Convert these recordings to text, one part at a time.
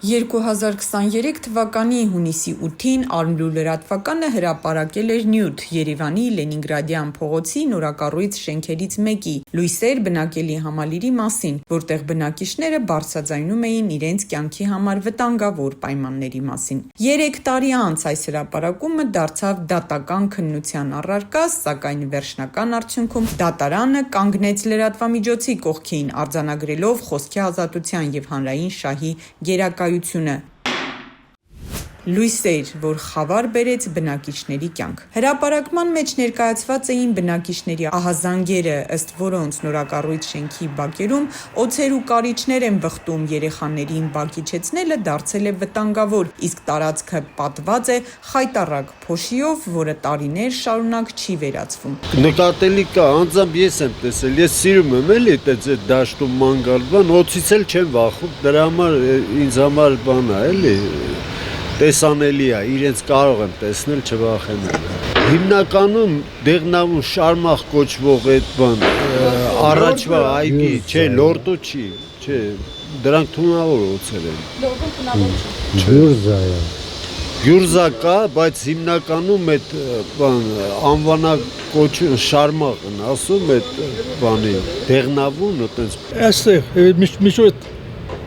2023 թվականի հունիսի 8-ին Արմլու լրատվականը հրապարակել էր նյութ Երևանի Լենինգրադյան փողոցի նորակառույց շենքերից մեկի՝ լույսեր բնակելի համալիրի մասին, որտեղ բնակիչները բարձրաձայնում էին իրենց կյանքի համար վտանգավոր պայմանների մասին։ 3 տարի անց այս հրապարակումը դարձավ դատական քննության առարկա, սակայն վերջնական արդյունքում դատարանը կանգնեց լրատվամիջոցի կողքին, արձանագրելով խոսքի ազատության և հանրային շահի գերակայությունը։ Լույսեր, որ խավար բերեց բնակիչների կյանք։ Հրապարակման մեջ ներկայացված էին բնակիչների ահազանգերը, ըստ որոնց նորակառույց շենքի բակերում օձեր ու կարիճներ են վխտում, երեխաներին բակ իջեցնելը դարձել է վտանգավոր, իսկ տարածքը պատված է խայտառակ փոշիով, որը տարիներ շարունակ չի վերացվում։ Նկատելի կա, անձամբ ես եմ տեսել, ես սիրում եմ էլի այդպես դաշտում ման գալ, բան օձից էլ չեմ վախում, դրա համար ինձ համար բան է էլի տեսանելի է, իրենց կարող եմ տեսնել, չվախենալ։ Հիմնականում դեղնավուն շարմախ կոչվող այդ բան առաջվա այգի, չէ, լորդո չի, չէ, դրանք թունավոր օձեր են։ Լորդոն թունավոր չի։ Գյուրզա է։ Գյուրզա կա, բայց հիմնականում այդ բան անվանակոչուն շարմախն ասում այդ բանի դեղնավուն այտենց։ Այստեղ միջոց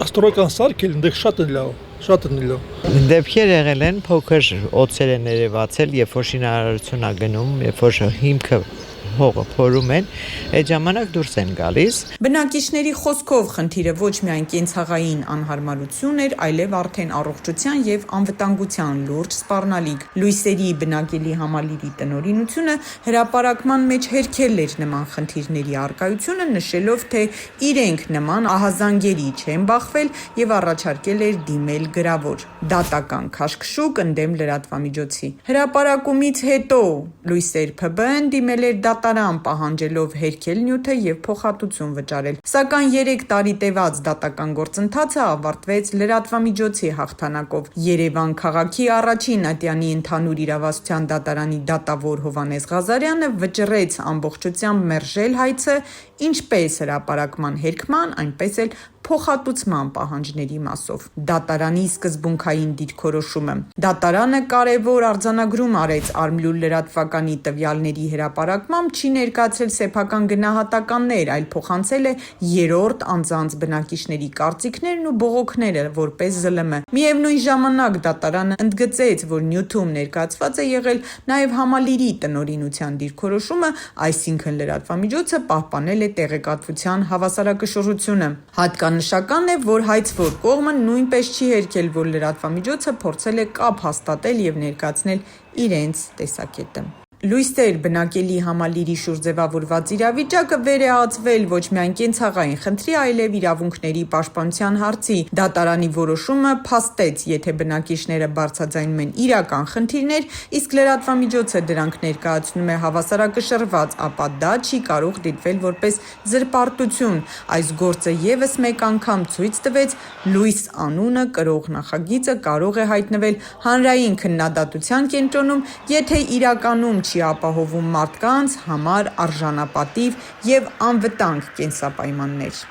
աստորական սարքել, այնտեղ շատ են լավ։ Դեպքեր եղել են, փոքր օձեր են ներևացել, երբ որ շինարարություն է գնում, երբ որ հիմքը հողը փորում են, այդ ժամանակ դուրս են գալիս։ Բնակիչների խոսքով խնդիրը ոչ միայն կենցաղային անհարմարություն էր, այլև արդեն առողջության և անվտանգության լուրջ սպառնալիք։ Լույսերի բնակելի համալիրի տնօրինությունը հրապարակման մեջ հերքել էր նման խնդիրների առկայությունը, նշելով, թե իրենք նման ահազանգերի չեն բախվել և առաջարկել էր դիմել գրավոր։ Դատական քաշքշուկ ընդդեմ լրատվամիջոցի։ Հրապարակումից հետո Լույսեր ՓԲ-ն դիմել էր դատարան, պահանջելով հերքել նյութը և փոխհատուցում վճարել։ Սակայն 3 տարի տևած դատական գործընթացը ավարտվեց լրատվամիջոցի հաղթանակով։ Երևան քաղաքի առաջին ատյանի ընդհանուր իրավասության դատարանի դատավոր Հովհաննես Ղազարյանը վճռեց ամբողջությամբ մերժել հայցը ինչպես հրապարակման հերքման, այնպես էլ փոխհատուցման պահանջների մասով։ Դատարանի սկզբունքային դիրքորոշումը։ Դատարանը կարևոր արձանագրում արեց Արմլու լրատվականի տվյալների հրապարակմամբ չի ներկայացրել սեփական գնահատականներ, այլ փոխանցել է երրորդ անձանց բնակիչների կարծիքներն ու բողոքները որպես ԶԼՄ։ Միևնույն ժամանակ դատարանը ընդգծեց, որ նյութում ներկայացված է եղել նաև համալիրի տնօրինության դիրքորոշումը, այսինքն լրատվամիջոցը պահպանել է տեղեկատվության հավասարակշռությունը։ Հատկանշական է, որ հայցվոր կողմը նույնպես չի հերքել, որ լրատվամիջոցը փորձել է կապ հաստատել և ներկայացնել իրենց տեսակետը։ Լույսեր բնակելի համալիրի շուրջ ձևավորված իրավիճակը վեր է ածվել ոչ միայն կենցաղային խնդրի, այլև իրավունքների պաշտպանության հարցի։ Դատարանի որոշումը փաստեց, եթե բնակիչները բարձրաձայնում են իրական խնդիրներ, իսկ լրատվամիջոցը դրանք ներկայացնում է հավասարակշռված, ապա դա չի կարող դիտվել որպես զրպարտություն։ Այս գործը ևս մեկ անգամ ցույց տվեց՝ լույս անունը կրող նախագիծը կարող է հայտնվել հանրային քննադատության կենտրոնում, եթե իրականում չի ապահովում մարդկանց համար արժանապատիվ և անվտանգ կենսապայմաններ։